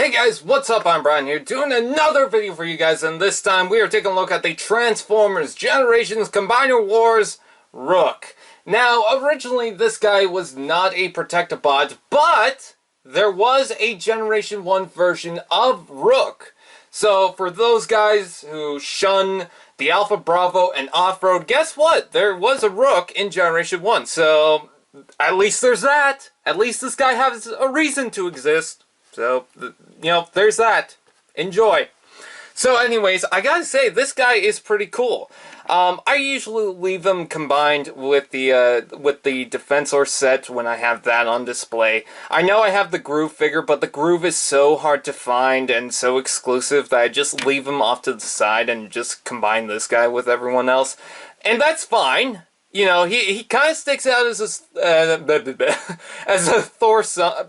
Hey guys, what's up? I'm Brian here, doing another video for you guys, and this time we are taking a look at the Transformers Generations Combiner Wars Rook. Now, originally this guy was not a Protectobot, but there was a Generation 1 version of Rook. So, for those guys who shun the Alpha, Bravo, and Off-Road, guess what? There was a Rook in Generation 1, so at least there's that. At least this guy has a reason to exist. So, there's that. Enjoy. So anyways, I gotta say, this guy is pretty cool. I usually leave them combined with the Defensor set when I have that on display. I know I have the Groove figure, but the Groove is so hard to find and so exclusive that I just leave him off to the side and just combine this guy with everyone else. And that's fine. You know, he kind of sticks out as a, as a Thor son.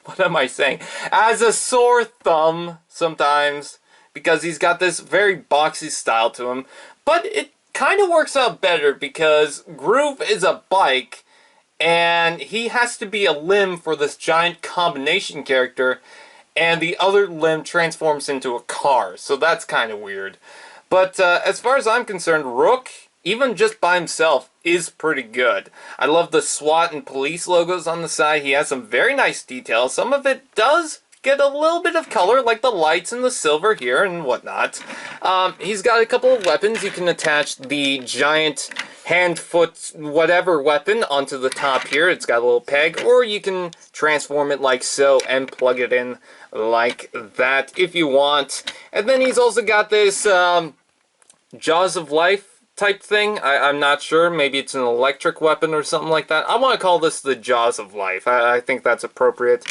What am I saying? As a sore thumb, sometimes, because he's got this very boxy style to him. But it kind of works out better because Groove is a bike, and he has to be a limb for this giant combination character, and the other limb transforms into a car, so that's kind of weird. But as far as I'm concerned, Rook, even just by himself, is pretty good. I love the SWAT and police logos on the side. He has some very nice details. Some of it does get a little bit of color, like the lights and the silver here and whatnot. He's got a couple of weapons. You can attach the giant hand, foot, whatever weapon onto the top here. It's got a little peg, or you can transform it like so and plug it in like that if you want. And then he's also got this Jaws of Life type thing. I'm not sure. Maybe it's an electric weapon or something like that. I want to call this the Jaws of Life. I think that's appropriate.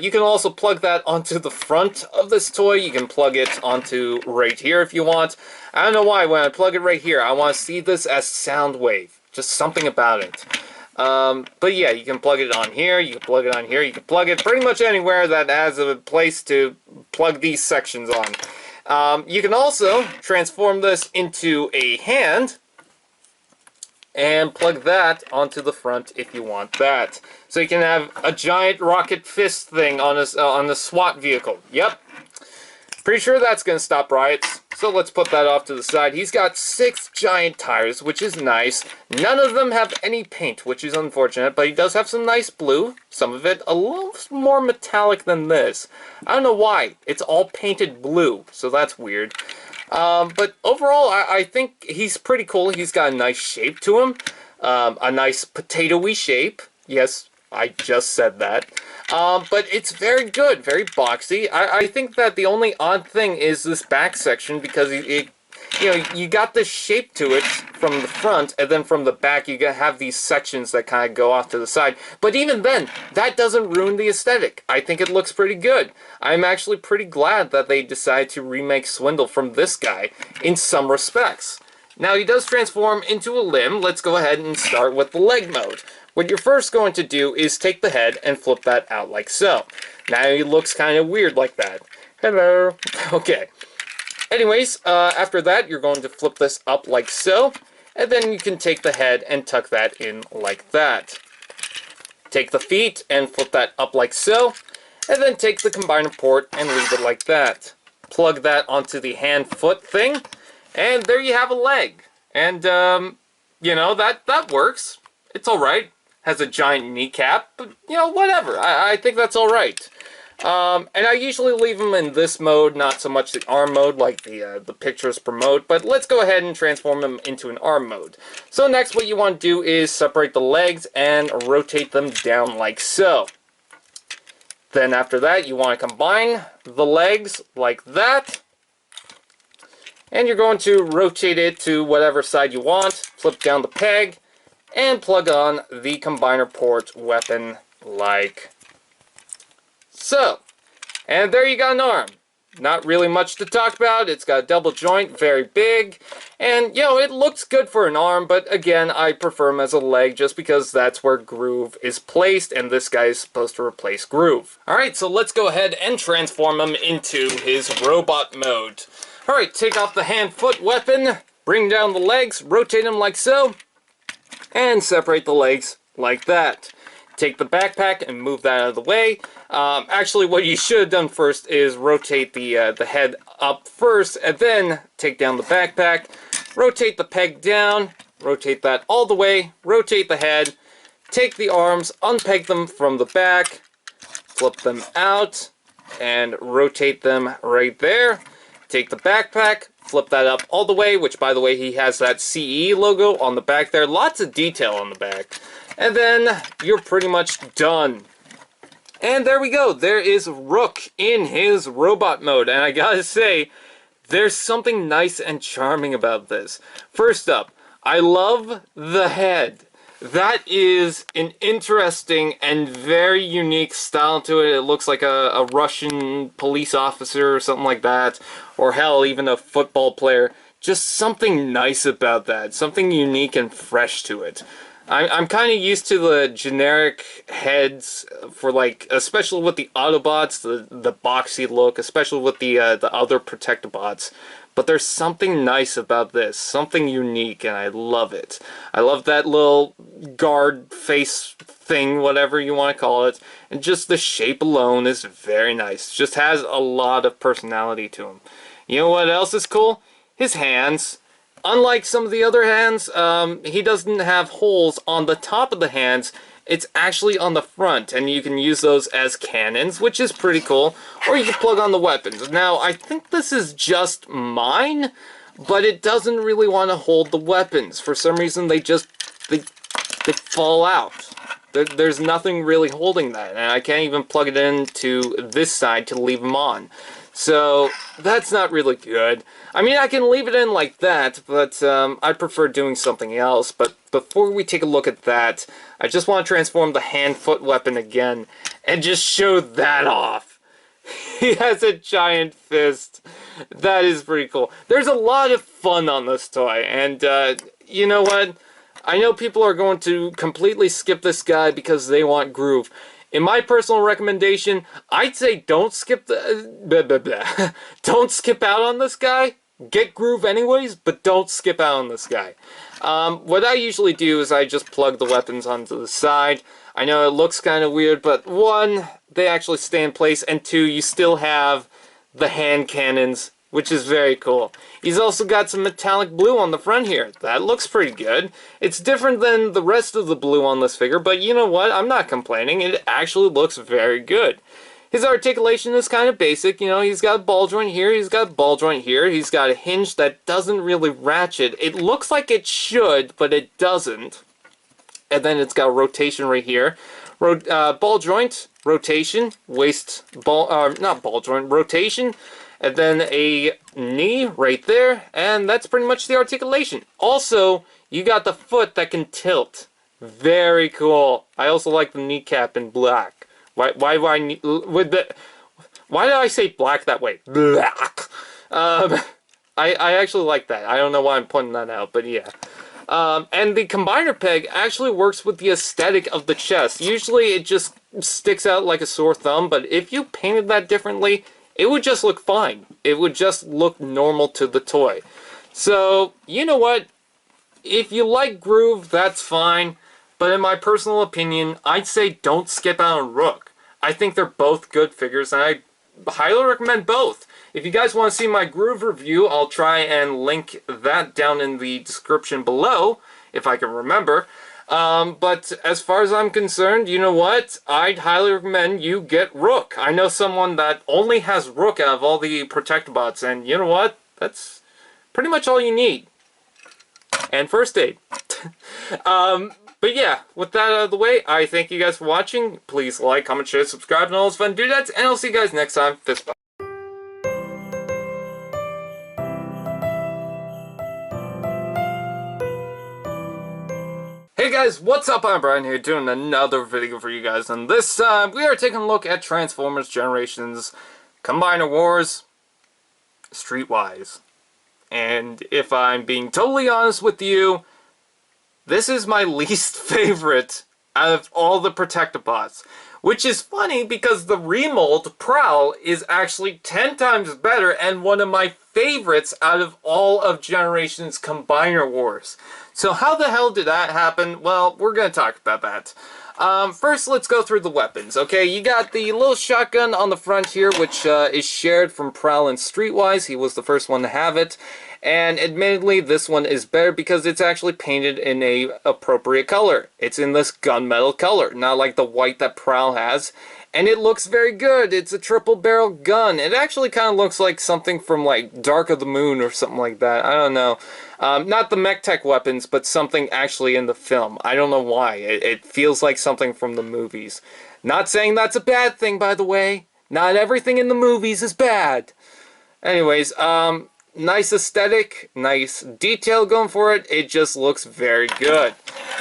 You can also plug that onto the front of this toy. You can plug it onto right here if you want. I don't know why. When I plug it right here, I want to see this as sound wave. Just something about it. But yeah, you can plug it on here. You can plug it on here. You can plug it pretty much anywhere that has a place to plug these sections on. You can also transform this into a hand and plug that onto the front if you want that. So you can have a giant rocket fist thing on the SWAT vehicle. Yep. Pretty sure that's going to stop riots. So let's put that off to the side. He's got 6 giant tires, which is nice. None of them have any paint, which is unfortunate, but he does have some nice blue. Some of it a little more metallic than this. I don't know why. It's all painted blue, so that's weird. But overall, I think he's pretty cool. He's got a nice shape to him. A nice potato-y shape. Yes, I just said that. But it's very good, very boxy. I think that the only odd thing is this back section, because you got this shape to it from the front, and then from the back you have these sections that kind of go off to the side. But even then, that doesn't ruin the aesthetic. I think it looks pretty good. I'm actually pretty glad that they decided to remake Swindle from this guy in some respects. Now, he does transform into a limb. Let's go ahead and start with the leg mode. What you're first going to do is take the head and flip that out like so. Now he looks kind of weird like that. Hello. Okay. Anyways, after that, you're going to flip this up like so. And then you can take the head and tuck that in like that. Take the feet and flip that up like so. And then take the combiner port and leave it like that. Plug that onto the hand-foot thing. And there you have a leg. And, that works. It's alright. Has a giant kneecap, but, whatever. I think that's alright. And I usually leave them in this mode, not so much the arm mode like the pictures promote, but let's go ahead and transform them into an arm mode. So next what you want to do is separate the legs and rotate them down like so. Then after that, you want to combine the legs like that. And you're going to rotate it to whatever side you want, flip down the peg, and plug on the combiner port weapon like so. And there you got an arm. Not really much to talk about. It's got a double joint, very big. And, it looks good for an arm, but again, I prefer him as a leg just because that's where Groove is placed, and this guy is supposed to replace Groove. Alright, so let's go ahead and transform him into his robot mode. Alright, take off the hand-foot weapon, bring down the legs, rotate them like so, and separate the legs like that. take the backpack and move that out of the way. Actually, what you should have done first is rotate the head up first, and then take down the backpack. Rotate the peg down, rotate that all the way, rotate the head, take the arms, unpeg them from the back, flip them out, and rotate them right there. Take the backpack, flip that up all the way, which, by the way, he has that CE logo on the back there. Lots of detail on the back. And then you're pretty much done. And there we go. There is Rook in his robot mode. And I gotta say, there's something nice and charming about this. First up, I love the head. That is an interesting and very unique style to it. It looks like a Russian police officer or something like that. Or hell, even a football player. Just something nice about that. Something unique and fresh to it. I'm kind of used to the generic heads for, like, especially with the Autobots, the boxy look, especially with the other Protectobots. But there's something nice about this, something unique, and I love it. I love that little guard face thing, whatever you want to call it, and just the shape alone is very nice. Just has a lot of personality to him. You know what else is cool? His hands. Unlike some of the other hands, he doesn't have holes on the top of the hands. It's actually on the front, and you can use those as cannons, which is pretty cool. Or you can plug on the weapons. Now, I think this is just mine, but it doesn't really want to hold the weapons. For some reason, they fall out. There's nothing really holding that, and I can't even plug it into this side to leave them on. So, that's not really good. I mean, I can leave it in like that, but I prefer doing something else. But before we take a look at that, I just want to transform the hand-foot weapon again and just show that off. He has a giant fist. That is pretty cool. There's a lot of fun on this toy, and you know what? I know people are going to completely skip this guy because they want groove. In my personal recommendation, I'd say don't skip don't skip out on this guy. Get groove anyways, but don't skip out on this guy. What I usually do is I just plug the weapons onto the side. I know it looks kind of weird, but one, they actually stay in place, and two, you still have the hand cannons, which is very cool. He's also got some metallic blue on the front here. That looks pretty good. It's different than the rest of the blue on this figure, but you know what? I'm not complaining. It actually looks very good. His articulation is kind of basic. You know, he's got a ball joint here, he's got a ball joint here, he's got a hinge that doesn't really ratchet. It looks like it should, but it doesn't. And then it's got a rotation right here. Ball joint, rotation, rotation, and then a knee right there, and that's pretty much the articulation. Also, you got the foot that can tilt. Very cool. I also like the kneecap in black. Why do I need why did I say black that way? Black. I actually like that. I don't know why I'm pointing that out, but yeah. And the combiner peg actually works with the aesthetic of the chest. Usually it just sticks out like a sore thumb, but if you painted that differently, it would just look fine. It would just look normal to the toy. So, you know what? If you like groove, that's fine. But in my personal opinion, I'd say don't skip out on Rook. I think they're both good figures, and I highly recommend both. If you guys want to see my groove review, I'll try and link that down in the description below, if I can remember. But as far as I'm concerned, you know what? I'd highly recommend you get Rook. I know someone that only has Rook out of all the Protectobots, and you know what? That's pretty much all you need. And first aid. But yeah, with that out of the way, I thank you guys for watching. Please like, comment, share, subscribe, and all those fun doodads, and I'll see you guys next time. Fist bump. Hey guys, what's up? I'm Brian here doing another video for you guys, and this time we are taking a look at Transformers Generations Combiner Wars Streetwise. And if I'm being totally honest with you, this is my least favorite out of all the Protectobots. Which is funny because the remold Prowl is actually 10 times better and one of my favorites out of all of Generations Combiner Wars. So how the hell did that happen? Well, we're going to talk about that. First, let's go through the weapons. Okay, you got the little shotgun on the front here, which is shared from Prowl and Streetwise. He was the first one to have it. And admittedly, this one is better because it's actually painted in a appropriate color. It's in this gunmetal color, not like the white that Prowl has. And it looks very good. It's a triple barrel gun. It actually kind of looks like something from like Dark of the Moon or something like that. I don't know. Not the mech tech weapons, but something actually in the film. I don't know why. It feels like something from the movies. Not saying that's a bad thing, by the way. Not everything in the movies is bad. Anyways, nice aesthetic, nice detail going for it. It just looks very good.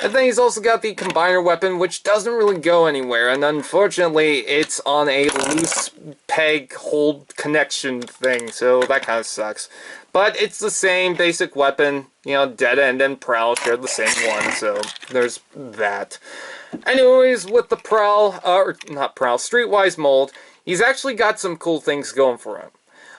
And then he's also got the combiner weapon, which doesn't really go anywhere. And unfortunately, it's on a loose peg hold connection thing. So that kind of sucks. But it's the same basic weapon. You know, Dead End and Prowl share the same one. So there's that. Anyways, with the Prowl, or not Prowl, Streetwise mold, he's actually got some cool things going for him.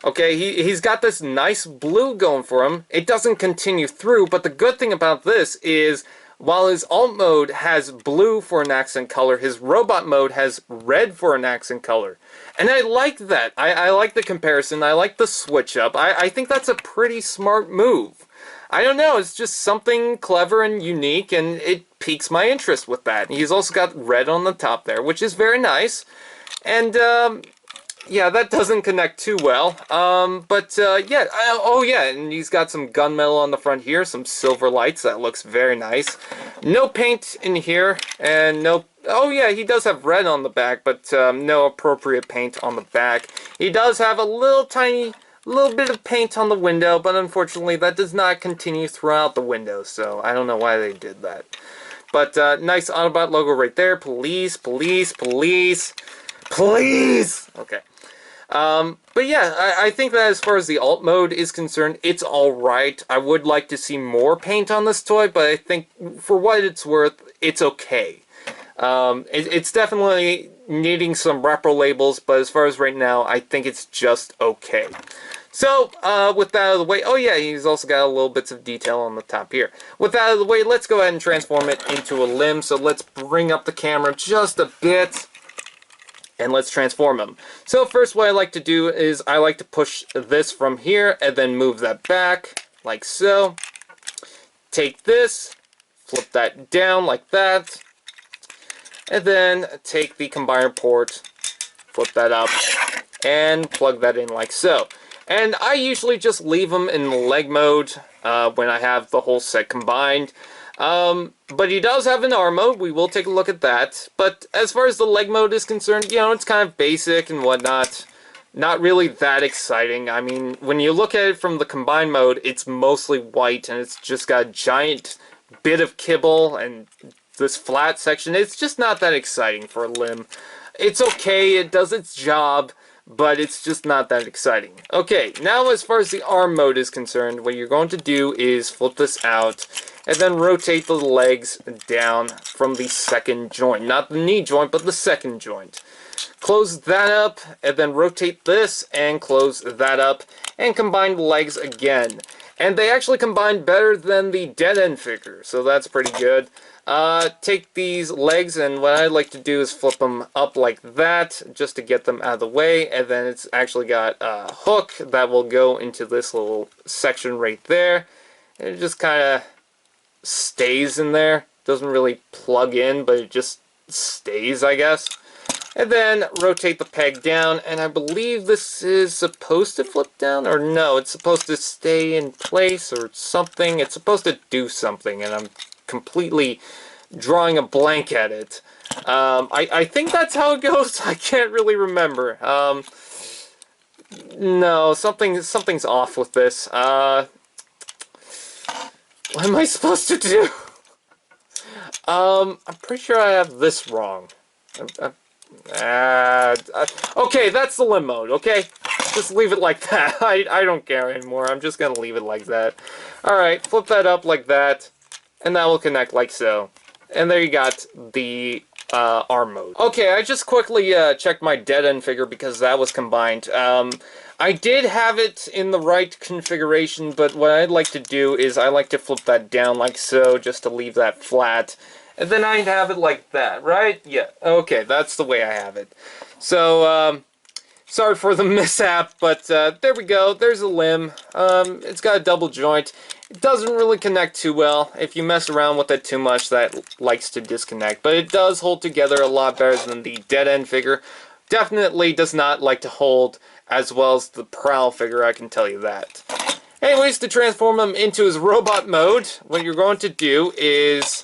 Okay, he's got this nice blue going for him. It doesn't continue through, but the good thing about this is, while his alt mode has blue for an accent color, his robot mode has red for an accent color. And I like that. I like the comparison. I like the switch up. I think that's a pretty smart move. I don't know, it's just something clever and unique, and it piques my interest with that. He's also got red on the top there, which is very nice. And, yeah, that doesn't connect too well, yeah, oh yeah, and he's got some gunmetal on the front here, some silver lights, that looks very nice. No paint in here, and no, oh yeah, he does have red on the back, but no appropriate paint on the back. He does have a little bit of paint on the window, but unfortunately that does not continue throughout the window, so I don't know why they did that. But nice Autobot logo right there, police, police, police, police! Okay. But yeah, I think that as far as the alt mode is concerned, it's alright. I would like to see more paint on this toy, but I think for what it's worth, it's okay. It's definitely needing some repro labels, but as far as right now, I think it's just okay. So, with that out of the way, oh yeah, he's also got a little bits of detail on the top here. With that out of the way, let's go ahead and transform it into a limb. So let's bring up the camera just a bit. And let's transform him. So first what I like to do is I like to push this from here and then move that back like so. Take this, flip that down like that, and then take the combiner port, flip that up, and plug that in like so. And I usually just leave them in leg mode when I have the whole set combined. But he does have an arm mode. We will take a look at that. But as far as the leg mode is concerned, you know, it's kind of basic and whatnot. Not really that exciting. I mean, when you look at it from the combined mode, it's mostly white and it's just got a giant bit of kibble and this flat section. It's just not that exciting for a limb. It's okay, it does its job, but it's just not that exciting. Okay, now as far as the arm mode is concerned, what you're going to do is flip this out and then rotate the legs down from the second joint. Not the knee joint, but the second joint. Close that up, and then rotate this, and close that up, and combine the legs again. And they actually combine better than the Dead End figure, so that's pretty good. Take these legs, and what I like to do is flip them up like that, just to get them out of the way, and then it's actually got a hook that will go into this little section right there. And it just kind of stays in there. Doesn't really plug in, but it just stays, I guess. And then rotate the peg down, and I believe this is supposed to flip down, or no, it's supposed to stay in place or something. It's supposed to do something, and I'm completely drawing a blank at it. I think that's how it goes. I can't really remember. No, something's off with this. What am I supposed to do? I'm pretty sure I have this wrong. Okay, that's the limb mode, okay? Just leave it like that. I don't care anymore. I'm just gonna leave it like that. Alright, flip that up like that, and that will connect like so. And there you got the arm mode. Okay, I just quickly checked my Dead End figure because that was combined. I did have it in the right configuration, but what I'd like to do is I like to flip that down like so, just to leave that flat. And then I'd have it like that, right? Yeah, okay, that's the way I have it. So, sorry for the mishap, but there we go. There's a limb. It's got a double joint. It doesn't really connect too well. If you mess around with it too much, that likes to disconnect. But it does hold together a lot better than the Dead End figure. Definitely does not like to hold as well as the Prowl figure, I can tell you that. Anyways, to transform him into his robot mode, what you're going to do is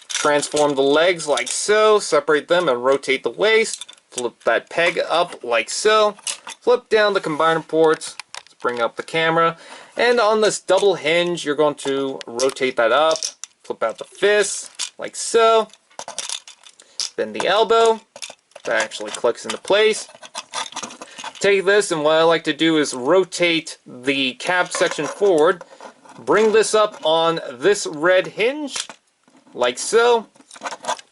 transform the legs like so, separate them and rotate the waist, flip that peg up like so, flip down the combiner ports, let's bring up the camera, and on this double hinge you're going to rotate that up, flip out the fist like so, then the elbow, that actually clicks into place. Take this, and what I like to do is rotate the cab section forward, bring this up on this red hinge, like so,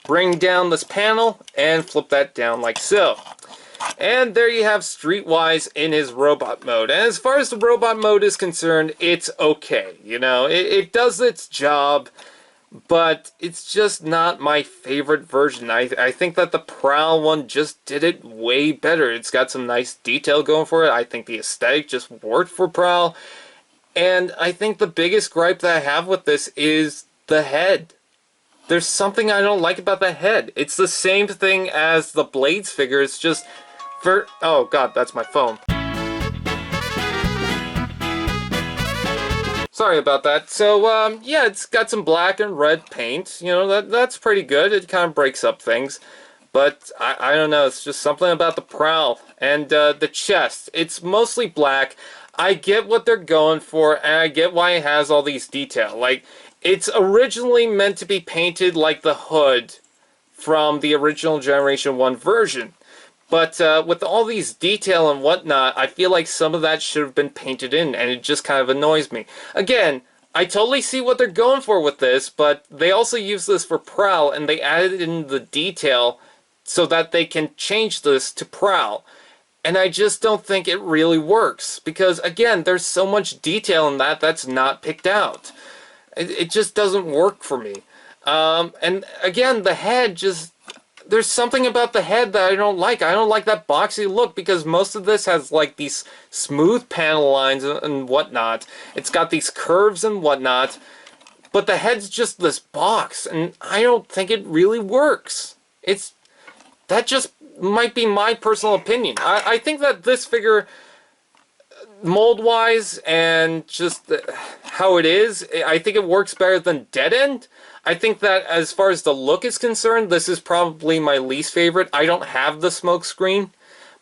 bring down this panel, and flip that down like so. And there you have Streetwise in his robot mode. And as far as the robot mode is concerned, it's okay. You know, it does its job, but it's just not my favorite version. I think that the Prowl one just did it way better. It's got some nice detail going for it. I think the aesthetic just worked for Prowl. And I think the biggest gripe that I have with this is the head. There's something I don't like about the head. It's the same thing as the Blades figure. It's just for... Oh god, that's my phone. Sorry about that. So, yeah, it's got some black and red paint. You know, that's pretty good. It kind of breaks up things. But, I don't know, it's just something about the Prowl. And, the chest. It's mostly black. I get what they're going for, and I get why it has all these detail. Like, it's originally meant to be painted like the hood from the original Generation 1 version. But with all these detail and whatnot, I feel like some of that should have been painted in, and it just kind of annoys me. Again, I totally see what they're going for with this, but they also use this for Prowl, and they added in the detail so that they can change this to Prowl. And I just don't think it really works, because again, there's so much detail in that that's not picked out. It just doesn't work for me. And again, the head just... There's something about the head that I don't like. I don't like that boxy look, because most of this has like these smooth panel lines and whatnot. It's got these curves and whatnot. But the head's just this box, and I don't think it really works. That just might be my personal opinion. I think that this figure, mold-wise and just how it is, I think it works better than Dead End. I think that as far as the look is concerned, this is probably my least favorite. I don't have the smoke screen,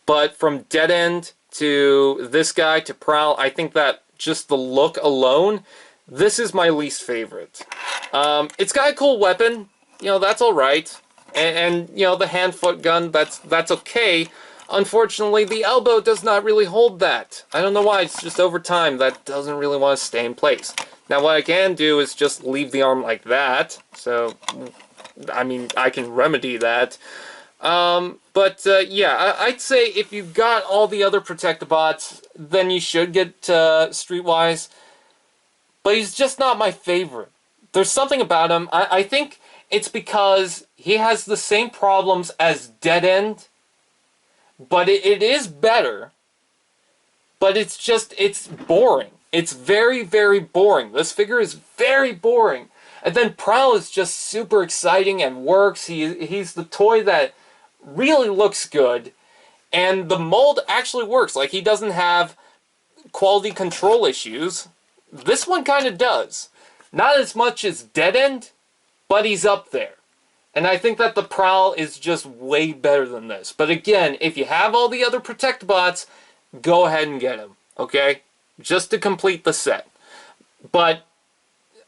but from Dead End to this guy to Prowl, I think that just the look alone, this is my least favorite. It's got a cool weapon, you know, that's alright. And you know, the hand-foot gun, that's okay. Unfortunately, the elbow does not really hold that. I don't know why, it's just over time that doesn't really want to stay in place. Now what I can do is just leave the arm like that, so, I mean, I can remedy that. Yeah, I'd say if you've got all the other Protectobots, then you should get Streetwise. But he's just not my favorite. There's something about him, I think it's because he has the same problems as Dead End, but it is better, but it's boring. It's very, very boring. This figure is very boring. And then Prowl is just super exciting and works. He's the toy that really looks good. And the mold actually works. Like, he doesn't have quality control issues. This one kind of does. Not as much as Dead End, but he's up there. And I think that the Prowl is just way better than this. But again, if you have all the other Protectobots, go ahead and get them, okay? Just to complete the set. But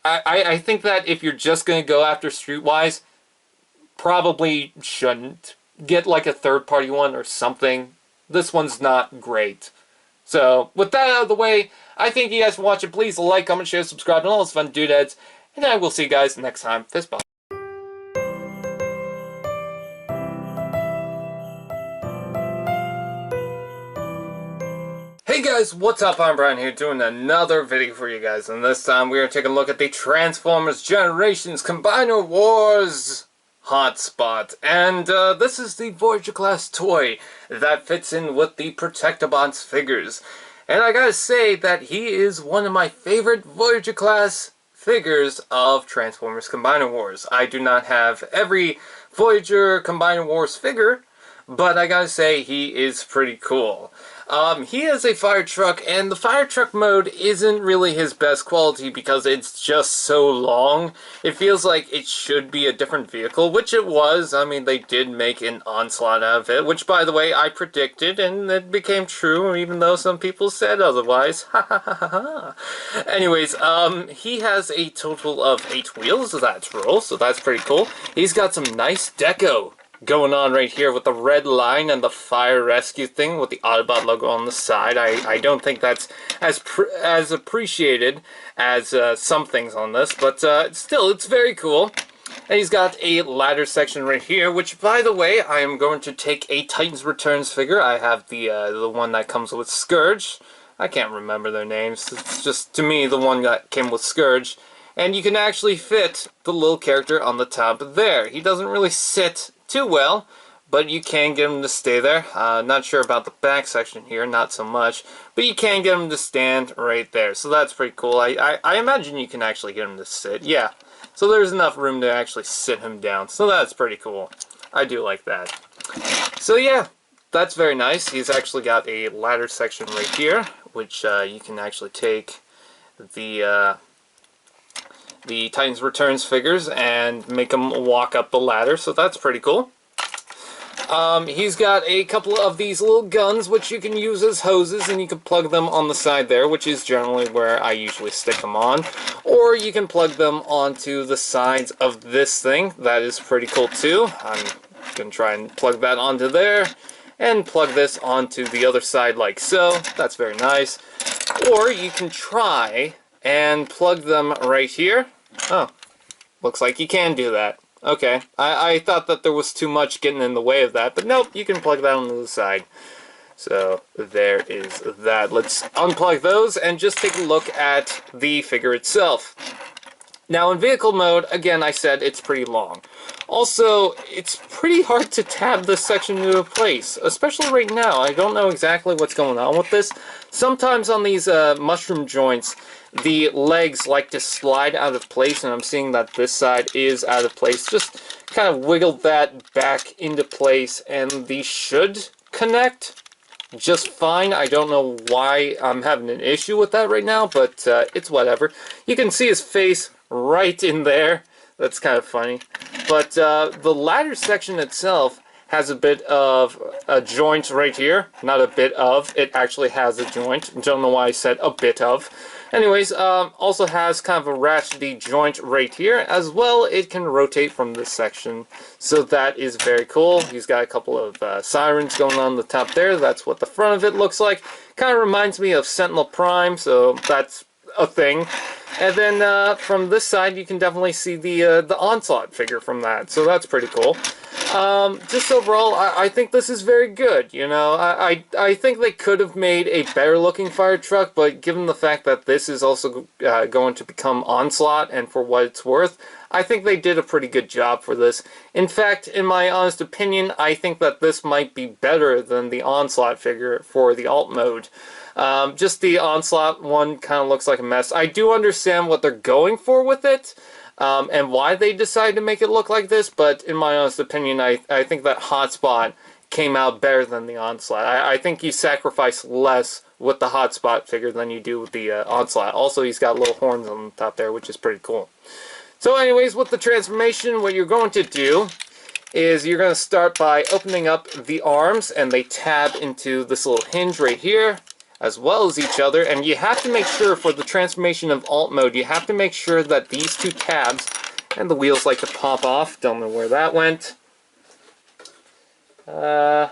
I think that if you're just going to go after Streetwise, probably shouldn't. Get like a third-party one or something. This one's not great. So, with that out of the way, I thank you guys for watching. Please like, comment, share, subscribe, and all those fun doodads. And I will see you guys next time. Fist bump. Hey guys, what's up? I'm Brian here doing another video for you guys, and this time we are taking a look at the Transformers Generations Combiner Wars Hotspot. And this is the Voyager class toy that fits in with the Protectobots figures. And I gotta say that he is one of my favorite Voyager class figures of Transformers Combiner Wars. I do not have every Voyager Combiner Wars figure, but I gotta say he is pretty cool. He has a fire truck, and the fire truck mode isn't really his best quality because it's just so long. It feels like it should be a different vehicle, which it was. I mean, they did make an Onslaught out of it, which, by the way, I predicted, and it became true, even though some people said otherwise. Ha ha ha ha ha. Anyways, he has a total of 8 wheels, that's roll, so that's pretty cool. He's got some nice deco going on right here with the red line and the fire rescue thing with the Autobot logo on the side. I don't think that's as appreciated as some things on this, but still, it's very cool. And he's got a ladder section right here, which, by the way, I am going to take a Titans Returns figure. I have the one that comes with Scourge. I can't remember their names. It's just, to me, the one that came with Scourge. And you can actually fit the little character on the top there. He doesn't really sit too well, but you can get him to stay there. Not sure about the back section here, not so much, but you can get him to stand right there, so that's pretty cool. I imagine you can actually get him to sit, yeah. So there's enough room to actually sit him down, so that's pretty cool. I do like that. So yeah, that's very nice. He's actually got a ladder section right here, which you can actually take the Titans Returns figures and make them walk up the ladder, so that's pretty cool. He's got a couple of these little guns, which you can use as hoses, and you can plug them on the side there, which is generally where I usually stick them on. Or you can plug them onto the sides of this thing. That is pretty cool too. I'm going to try and plug that onto there, and plug this onto the other side like so. That's very nice. Or you can try and plug them right here. Oh, looks like you can do that. Okay, I thought that there was too much getting in the way of that, but nope, you can plug that onto the side. So there is that. Let's unplug those and just take a look at the figure itself. Now in vehicle mode, again, I said it's pretty long. Also, it's pretty hard to tab this section into place, especially right now. I don't know exactly what's going on with this. Sometimes on these mushroom joints, the legs like to slide out of place, and I'm seeing that this side is out of place. Just kind of wiggle that back into place, and these should connect just fine. I don't know why I'm having an issue with that right now, but it's whatever. You can see his face right in there. That's kind of funny. But the ladder section itself has a bit of a joint right here. Not a bit of. It actually has a joint. Don't know why I said a bit of. Anyways, also has kind of a ratchety joint right here. As well, it can rotate from this section. So that is very cool. He's got a couple of sirens going on the top there. That's what the front of it looks like. Kind of reminds me of Sentinel Prime, so that's a thing. And then from this side, you can definitely see the Onslaught figure from that. So that's pretty cool. Just overall, I think this is very good. You know, I think they could have made a better looking fire truck, but given the fact that this is also going to become Onslaught, and for what it's worth, I think they did a pretty good job for this. In fact, in my honest opinion, I think that this might be better than the Onslaught figure for the alt mode. Just the Onslaught one kind of looks like a mess. I do understand what they're going for with it, and why they decided to make it look like this, but in my honest opinion, I think that Hotspot came out better than the Onslaught. I think you sacrifice less with the Hotspot figure than you do with the Onslaught. Also, he's got little horns on the top there, which is pretty cool. So anyways, with the transformation, what you're going to do is you're going to start by opening up the arms, and they tab into this little hinge right here, as well as each other, and you have to make sure for the transformation of alt mode, you have to make sure that these two tabs, and the wheels like to pop off, don't know where that went. Yeah,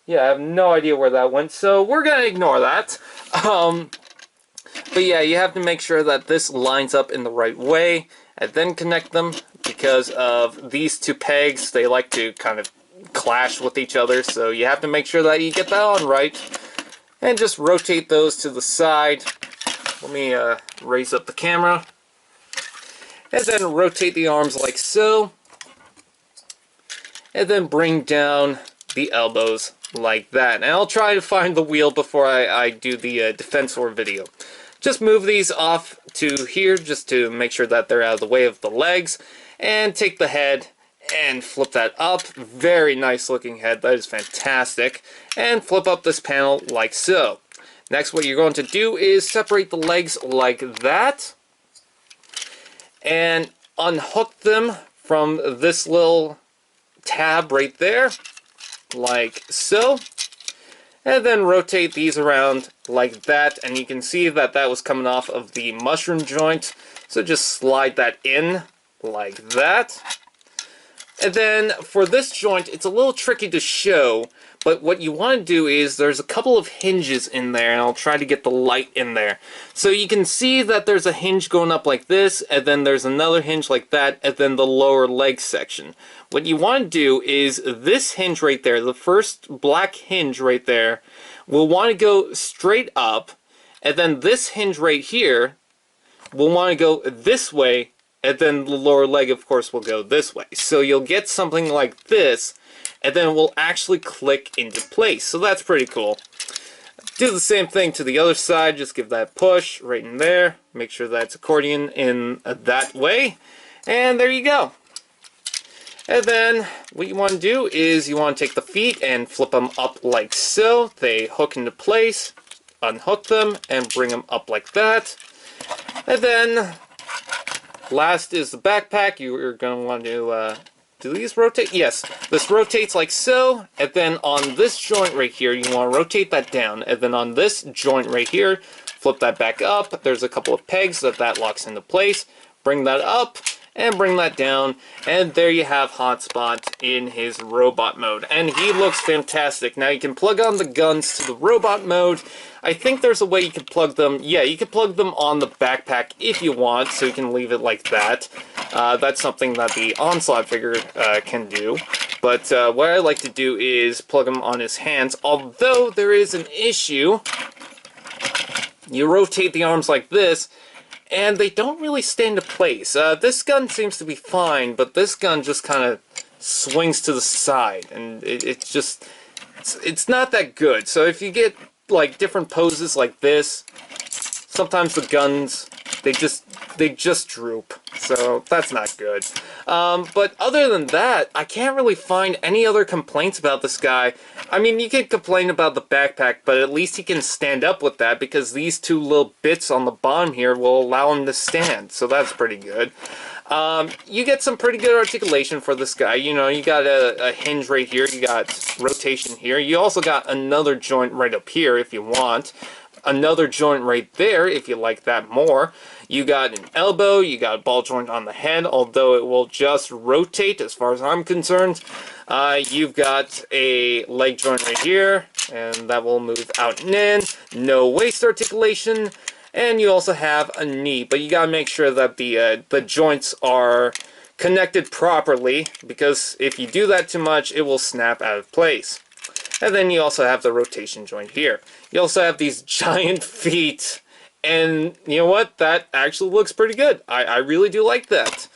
I have no idea where that went, so we're going to ignore that. But yeah, you have to make sure that this lines up in the right way, and then connect them, because of these two pegs, they like to kind of clash with each other, so you have to make sure that you get that on right. And just rotate those to the side. Let me raise up the camera. And then rotate the arms like so. and then bring down the elbows like that. And I'll try to find the wheel before I do the Defensor video. Just move these off to here just to make sure that they're out of the way of the legs, and take the head and flip that up. Very nice looking head, that is fantastic. And flip up this panel like so. Next, what you're going to do is separate the legs like that, and unhook them from this little tab right there, like so. And then rotate these around like that, and you can see that that was coming off of the mushroom joint. So just slide that in like that. And then for this joint, it's a little tricky to show, but what you want to do is there's a couple of hinges in there, and I'll try to get the light in there. So you can see that there's a hinge going up like this, and then there's another hinge like that, and then the lower leg section. What you want to do is this hinge right there, the first black hinge right there, will want to go straight up, and then this hinge right here will want to go this way, and then the lower leg, of course, will go this way. So you'll get something like this, and then it will actually click into place. So that's pretty cool. Do the same thing to the other side. Just give that push right in there. Make sure that's accordion in that way. And there you go. And then what you want to do is you want to take the feet and flip them up like so. They hook into place. Unhook them and bring them up like that. And then last is the backpack. You're going to want to, do these rotate? Yes, this rotates like so, and then on this joint right here, you want to rotate that down, and then on this joint right here, flip that back up. There's a couple of pegs that locks into place. Bring that up, and bring that down, and there you have Hotspot in his robot mode, and he looks fantastic. Now you can plug on the guns to the robot mode. I think there's a way you can plug them. Yeah, you can plug them on the backpack if you want, so you can leave it like that. That's something that the Onslaught figure can do. But what I like to do is plug them on his hands, although there is an issue. You rotate the arms like this, and they don't really stay into place. This gun seems to be fine, but this gun just kind of swings to the side, and it's not that good. So if you get like different poses like this, sometimes the guns, they just droop. So that's not good. But other than that, I can't really find any other complaints about this guy. I mean, you can complain about the backpack, but at least he can stand up with that, because these two little bits on the bottom here will allow him to stand. So that's pretty good. You get some pretty good articulation for this guy. You know, you got a hinge right here, you got rotation here. You also got another joint right up here if you want. Another joint right there if you like that more. You got an elbow, you got a ball joint on the head, although it will just rotate as far as I'm concerned. You've got a leg joint right here, and that will move out and in. No waist articulation. And you also have a knee, but you gotta make sure that the joints are connected properly, because if you do that too much, it will snap out of place. And then you also have the rotation joint here. You also have these giant feet, and you know what? That actually looks pretty good. I really do like that.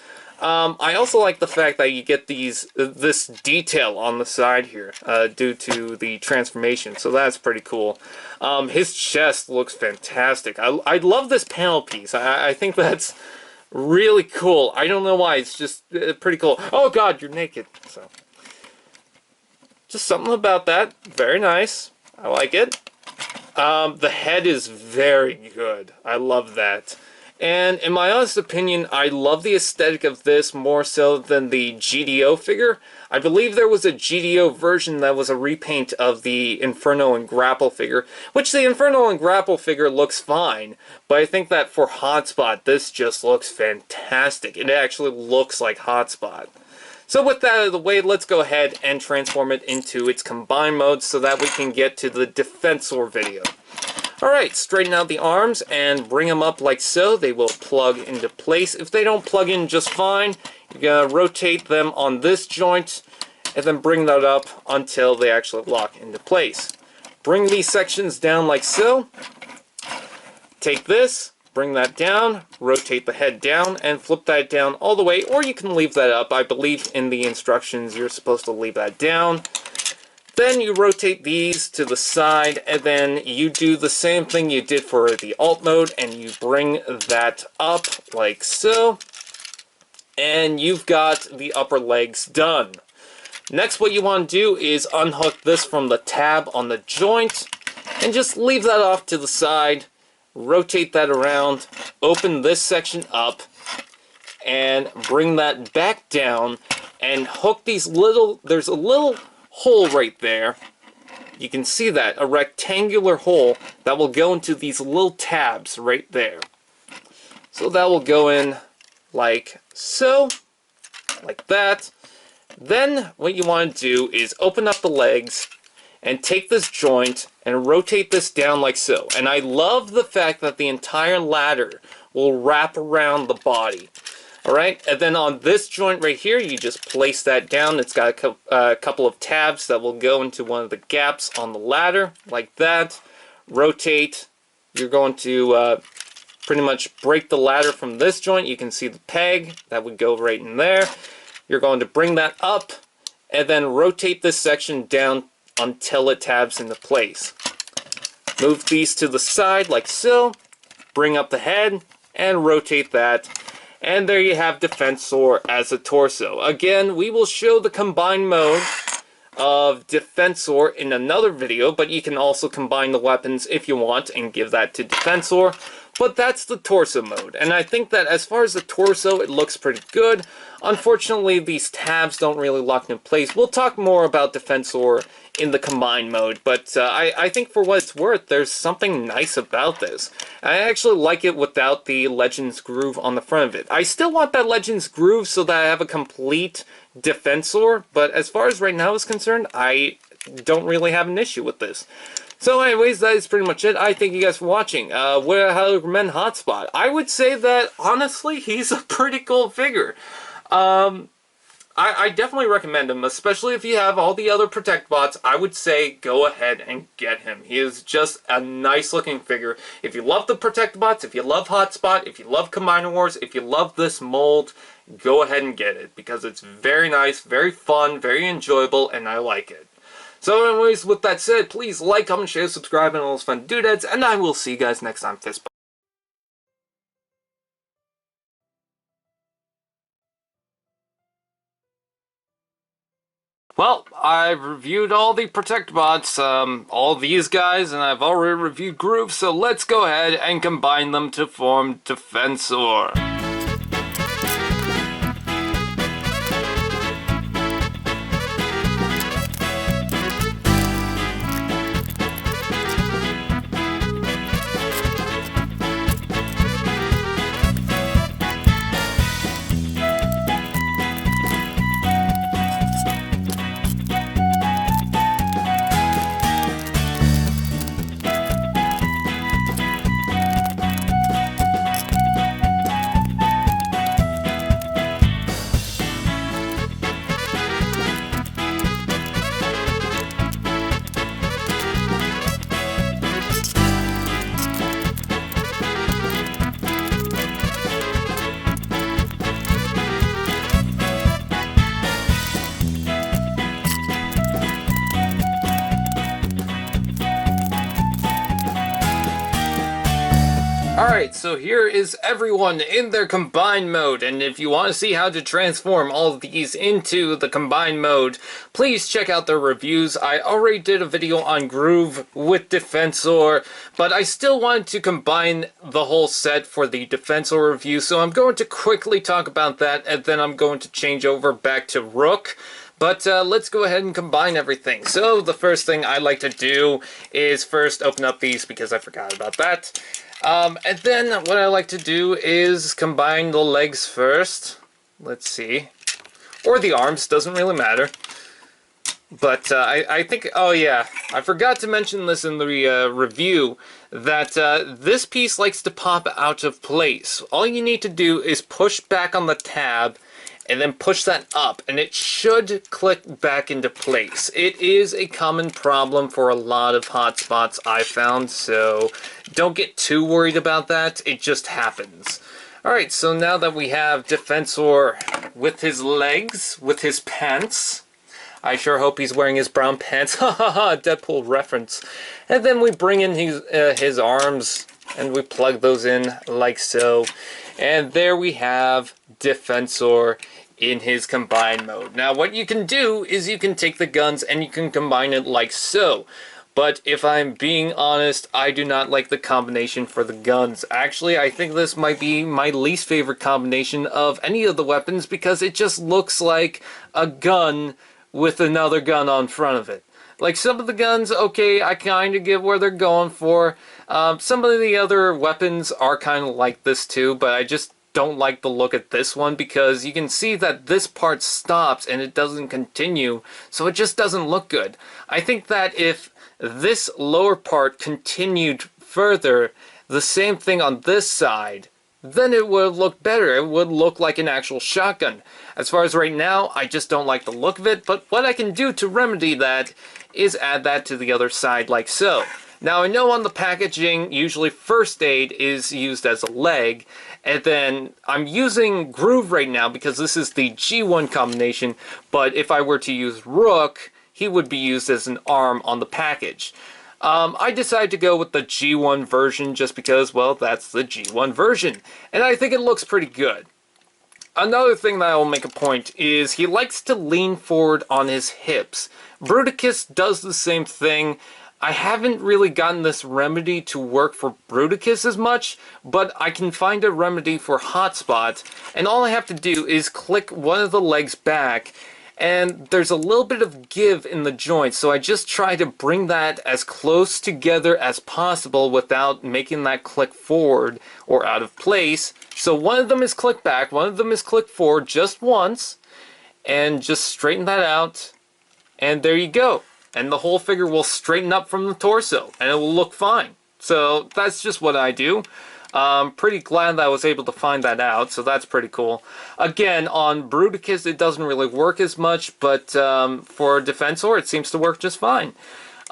I also like the fact that you get this detail on the side here due to the transformation, so that's pretty cool. His chest looks fantastic. I love this panel piece. I think that's really cool. I don't know why, it's just pretty cool. Oh god, you're naked. So just something about that. Very nice. I like it. The head is very good. I love that. And in my honest opinion, I love the aesthetic of this more so than the GDO figure. I believe there was a GDO version that was a repaint of the Inferno and Grapple figure, which the Inferno and Grapple figure looks fine, but I think that for Hotspot, this just looks fantastic. It actually looks like Hotspot. So with that out of the way, let's go ahead and transform it into its combined mode so that we can get to the Defensor video. Alright, straighten out the arms and bring them up like so. They will plug into place. If they don't plug in just fine, you're going to rotate them on this joint and then bring that up until they actually lock into place. Bring these sections down like so. Take this, bring that down, rotate the head down, and flip that down all the way, or you can leave that up. I believe in the instructions you're supposed to leave that down. Then you rotate these to the side, and then you do the same thing you did for the alt mode, and you bring that up like so. And you've got the upper legs done. Next, what you want to do is unhook this from the tab on the joint, and just leave that off to the side. Rotate that around, open this section up, and bring that back down, and hook these little, there's a little hole right there. You can see that, a rectangular hole that will go into these little tabs right there. So that will go in like so, like that. Then what you want to do is open up the legs and take this joint and rotate this down like so. And I love the fact that the entire ladder will wrap around the body. Alright, and then on this joint right here, you just place that down. It's got a couple of tabs that will go into one of the gaps on the ladder, like that. Rotate. You're going to pretty much break the ladder from this joint. You can see the peg that would go right in there. You're going to bring that up, and then rotate this section down until it tabs into place. Move these to the side like so. Bring up the head, and rotate that. And there you have Defensor as a torso. Again, we will show the combined mode of Defensor in another video, but you can also combine the weapons if you want and give that to Defensor. But that's the torso mode, and I think that as far as the torso, it looks pretty good. Unfortunately, these tabs don't really lock in place. We'll talk more about Defensor in the combined mode, but I think for what it's worth, there's something nice about this. I actually like it without the Legends groove on the front of it. I still want that Legends groove so that I have a complete Defensor, but as far as right now is concerned, I don't really have an issue with this. So anyways, that is pretty much it. I thank you guys for watching. Would I highly recommend Hotspot? I would say that, honestly, he's a pretty cool figure. I definitely recommend him, especially if you have all the other Protectobots. I would say go ahead and get him. He is just a nice looking figure. If you love the Protectobots, if you love Hotspot, if you love Combiner Wars, if you love this mold, go ahead and get it, because it's very nice, very fun, very enjoyable, and I like it. So anyways, with that said, please like, comment, share, subscribe, and all those fun doodads, and I will see you guys next time. Fist bump. Well, I've reviewed all the Protectobots, all these guys, and I've already reviewed Groove, so let's go ahead and combine them to form Defensor. Alright, so here is everyone in their combined mode, and if you want to see how to transform all of these into the combined mode, please check out their reviews. I already did a video on Groove with Defensor, but I still wanted to combine the whole set for the Defensor review, so I'm going to quickly talk about that, and then I'm going to change over back to Rook. But let's go ahead and combine everything. So the first thing I like to do is first open up these because I forgot about that. And then what I like to do is combine the legs first. Let's see. Or the arms, doesn't really matter. But I think, oh yeah, I forgot to mention this in the review, that this piece likes to pop out of place. All you need to do is push back on the tab, and then push that up, and it should click back into place. It is a common problem for a lot of hotspots I found, so don't get too worried about that. It just happens. Alright, so now that we have Defensor with his legs, with his pants, I sure hope he's wearing his brown pants. Ha ha ha, Deadpool reference. And then we bring in his arms, and we plug those in like so. And there we have Defensor in his combine mode. Now what you can do is you can take the guns and you can combine it like so. But if I'm being honest, I do not like the combination for the guns. Actually, I think this might be my least favorite combination of any of the weapons because it just looks like a gun with another gun on front of it. Like some of the guns, okay, I kind of get where they're going for. Some of the other weapons are kind of like this too, but I just don't like the look at this one because you can see that this part stops and it doesn't continue, so it just doesn't look good. I think that if this lower part continued further, the same thing on this side, then it would look better. It would look like an actual shotgun. As far as right now, I just don't like the look of it, but what I can do to remedy that is add that to the other side like so. Now I know on the packaging, usually first aid is used as a leg, and then I'm using Groove right now because this is the G1 combination, but if I were to use Rook, he would be used as an arm on the package. I decided to go with the G1 version just because, well, that's the G1 version, and I think it looks pretty good. Another thing that I will make a point is he likes to lean forward on his hips. Bruticus does the same thing. I haven't really gotten this remedy to work for Bruticus as much, but I can find a remedy for Hotspot, and all I have to do is click one of the legs back, and there's a little bit of give in the joint, so I just try to bring that as close together as possible without making that click forward or out of place. So one of them is click back, one of them is click forward just once, and just straighten that out, and there you go. And the whole figure will straighten up from the torso, and it will look fine. So that's just what I do. I'm pretty glad that I was able to find that out, so that's pretty cool. Again, on Bruticus it doesn't really work as much, but for Defensor it seems to work just fine.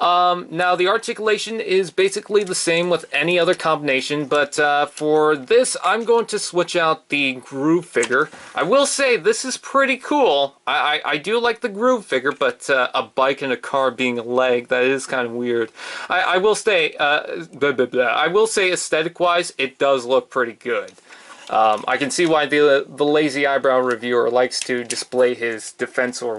Now the articulation is basically the same with any other combination, but for this I'm going to switch out the Groove figure. I will say this is pretty cool. I do like the Groove figure, but a bike and a car being a leg, that is kind of weird. I will say, aesthetic-wise, it does look pretty good. I can see why the lazy eyebrow reviewer likes to display his Defensor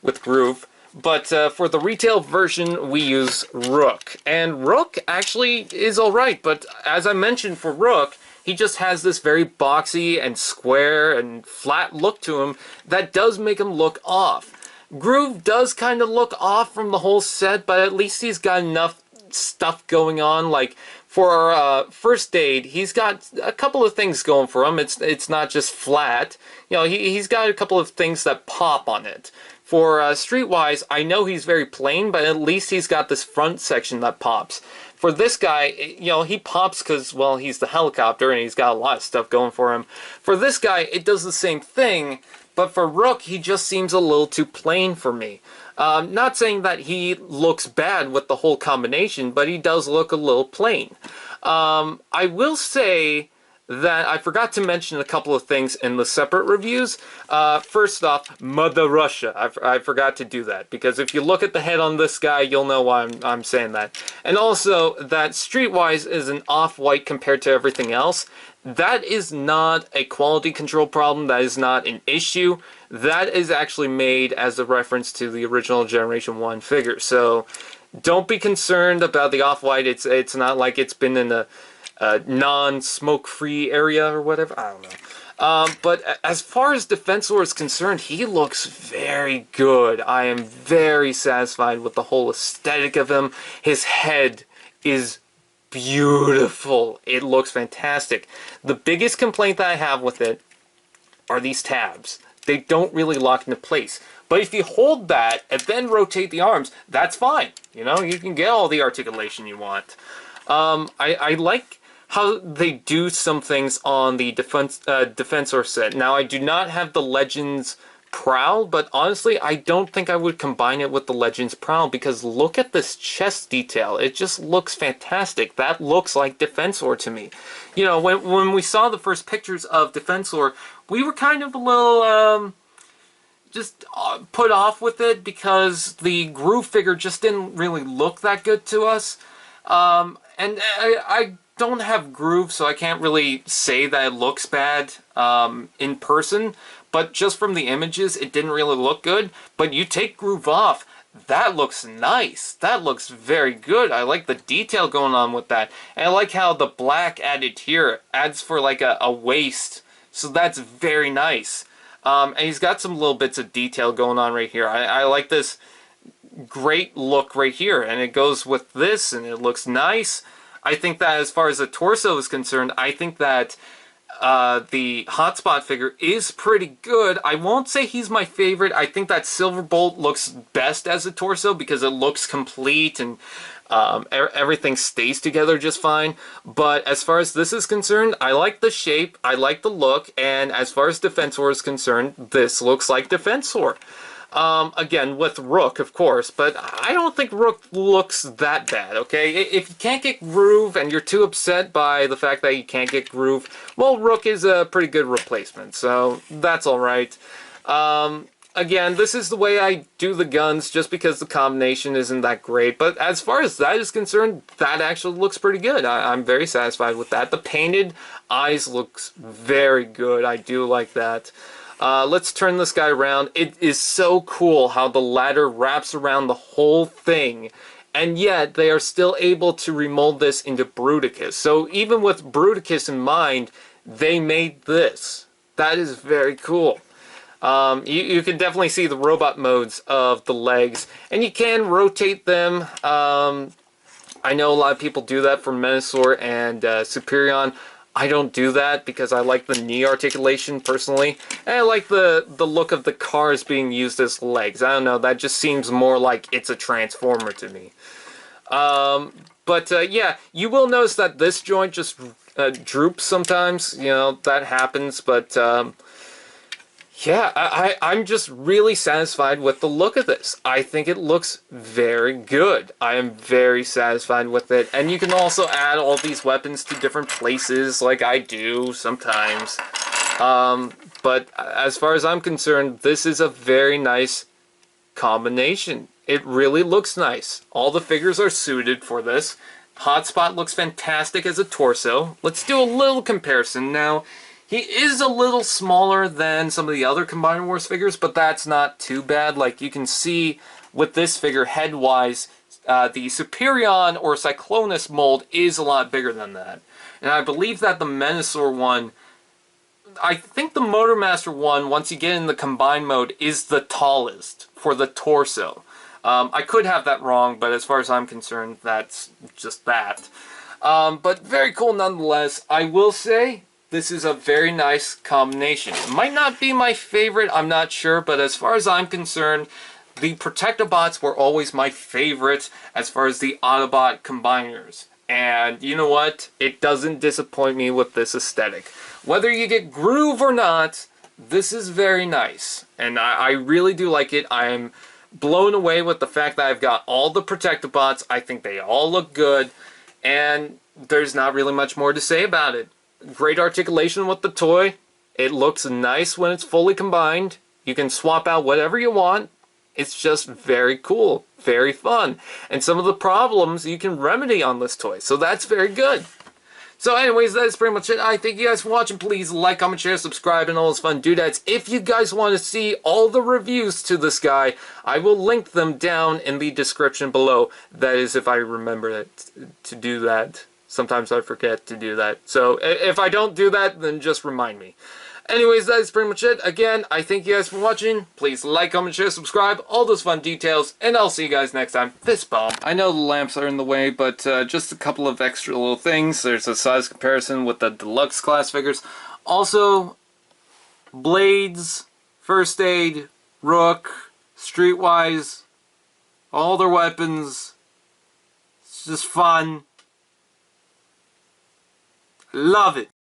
with Groove. But for the retail version, we use Rook. And Rook actually is alright, but as I mentioned for Rook, he just has this very boxy and square and flat look to him that does make him look off. Groove does kind of look off from the whole set, but at least he's got enough stuff going on. Like for first aid, he's got a couple of things going for him. It's not just flat. You know, he's got a couple of things that pop on it. For Streetwise, I know he's very plain, but at least he's got this front section that pops. For this guy, you know, he pops because, well, he's the helicopter and he's got a lot of stuff going for him. For this guy, it does the same thing, but for Rook, he just seems a little too plain for me. Not saying that he looks bad with the whole combination, but he does look a little plain. I will say that I forgot to mention a couple of things in the separate reviews. First off, Mother Russia. I forgot to do that, because if you look at the head on this guy, you'll know why I'm saying that. And also, that Streetwise is an off-white compared to everything else. That is not a quality control problem. That is not an issue. That is actually made as a reference to the original Generation 1 figure. So, don't be concerned about the off-white. It's not like it's been in a non-smoke-free area or whatever. I don't know. But as far as Defensor is concerned, he looks very good. I am very satisfied with the whole aesthetic of him. His head is beautiful. It looks fantastic. The biggest complaint that I have with it are these tabs. They don't really lock into place. But if you hold that and then rotate the arms, that's fine. You know, you can get all the articulation you want. I like how they do some things on the Defensor set. Now, I do not have the Legends Prowl, but honestly, I don't think I would combine it with the Legends Prowl, because look at this chest detail. It just looks fantastic. That looks like Defensor to me. You know, when we saw the first pictures of Defensor, we were kind of a little, just put off with it, because the Groove figure just didn't really look that good to us. And I don't have Groove, so I can't really say that it looks bad in person. But just from the images, it didn't really look good. But you take Groove off, that looks nice. That looks very good. I like the detail going on with that. And I like how the black added here adds for like a waist. So that's very nice. And he's got some little bits of detail going on right here. I like this great look right here. And it goes with this, and it looks nice. I think that as far as the torso is concerned, I think that the Hotspot figure is pretty good. I won't say he's my favorite. I think that Silverbolt looks best as a torso because it looks complete and everything stays together just fine. But as far as this is concerned, I like the shape, I like the look, and as far as Defensor is concerned, this looks like Defensor. Again, with Rook, of course, but I don't think Rook looks that bad, okay? If you can't get Groove and you're too upset by the fact that you can't get Groove, well, Rook is a pretty good replacement, so that's alright. Again, this is the way I do the guns, just because the combination isn't that great, but as far as that is concerned, that actually looks pretty good. I'm very satisfied with that. The painted eyes looks very good. I do like that. Let's turn this guy around. It is so cool how the ladder wraps around the whole thing, and yet they are still able to remold this into Bruticus. So even with Bruticus in mind, they made this. That is very cool. You can definitely see the robot modes of the legs, and you can rotate them. I know a lot of people do that for Menasor and Superion. I don't do that because I like the knee articulation personally, and I like the look of the cars being used as legs. I don't know, that just seems more like it's a Transformer to me. Yeah, you will notice that this joint just droops sometimes. You know, that happens, but yeah, I'm just really satisfied with the look of this. I think it looks very good. I am very satisfied with it. And you can also add all these weapons to different places, like I do sometimes. But as far as I'm concerned, this is a very nice combination. It really looks nice. All the figures are suited for this. Hotspot looks fantastic as a torso. Let's do a little comparison now. He is a little smaller than some of the other Combiner Wars figures, but that's not too bad. Like you can see with this figure, head-wise, the Superion or Cyclonus mold is a lot bigger than that. And I believe that the Menasor one, I think the Motormaster one, once you get in the combined mode, is the tallest for the torso. I could have that wrong, but as far as I'm concerned, that's just that. But very cool nonetheless. I will say, this is a very nice combination. It might not be my favorite, I'm not sure, but as far as I'm concerned, the Protectobots were always my favorite as far as the Autobot combiners. And you know what? It doesn't disappoint me with this aesthetic. Whether you get Groove or not, this is very nice. And I really do like it. I am blown away with the fact that I've got all the Protectobots. I think they all look good. And there's not really much more to say about it. Great articulation with the toy. It looks nice when it's fully combined. You can swap out whatever you want. It's just very cool, very fun. And some of the problems you can remedy on this toy. So that's very good. So anyways, that is pretty much it. I thank you guys for watching. Please like, comment, share, subscribe, and all those fun doodads. If you guys want to see all the reviews to this guy, I will link them down in the description below. That is if I remember to do that. Sometimes I forget to do that. So if I don't do that, then just remind me. Anyways, that is pretty much it. Again, I thank you guys for watching. Please like, comment, share, subscribe, all those fun details, and I'll see you guys next time. Fist bump. I know the lamps are in the way, but just a couple of extra little things. There's a size comparison with the Deluxe class figures. Also, Blades, First Aid, Rook, Streetwise, all their weapons. It's just fun. Love it.